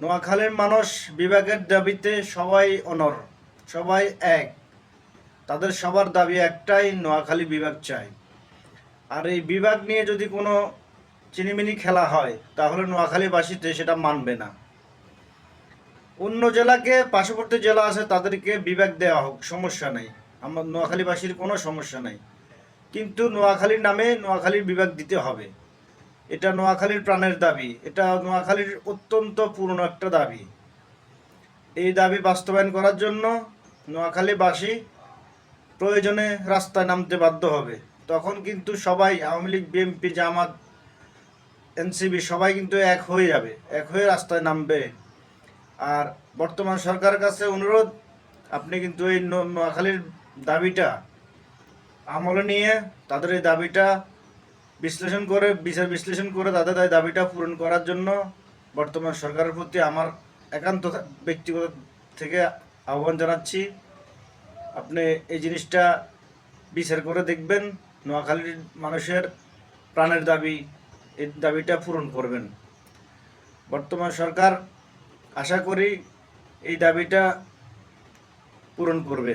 নোয়াখালীর মানুষ বিভাগের দাবিতে সবাই অনড়, সবাই এক। তাদের সবার দাবি একটাই, নোয়াখালী বিভাগ চাই। আর এই বিভাগ নিয়ে যদি কোনো চিনিমিনি খেলা হয় তাহলে নোয়াখালীবাসীতে সেটা মানবে না। অন্য জেলাকে, পার্শ্ববর্তী জেলা আছে তাদেরকে বিভাগ দেওয়া হোক, সমস্যা নেই, আমার নোয়াখালীবাসীর কোনো সমস্যা নেই। কিন্তু নোয়াখালীর নামে নোয়াখালীর বিভাগ দিতে হবে। এটা নোয়াখালীর প্রাণের দাবি, এটা নোয়াখালীর অত্যন্ত পুরনো একটা দাবি। এই দাবি বাস্তবায়ন করার জন্য নোয়াখালীবাসী প্রয়োজনে রাস্তায় নামতে বাধ্য হবে। তখন কিন্তু সবাই, আওয়ামী লীগ, বিএনপি, জামাত, এনসিপি সবাই কিন্তু এক হয়ে যাবে, এক হয়ে রাস্তায় নামবে। আর বর্তমান সরকারের কাছে অনুরোধ, আপনি কিন্তু এই নোয়াখালীর দাবিটা আমলে নিয়ে তাদের এই দাবিটা বিচার বিশ্লেষণ করে তাদের এই দাবিটা পূরণ করার জন্য বর্তমান সরকারের প্রতি আমার একান্ত ব্যক্তিগত থেকে আহ্বান জানাচ্ছি। আপনি এই জিনিসটা বিচার করে দেখবেন, নোয়াখালীর মানুষের প্রাণের দাবি, এই দাবিটা পূরণ করবেন। বর্তমান সরকার আশা করি এই দাবিটা পূরণ করবে।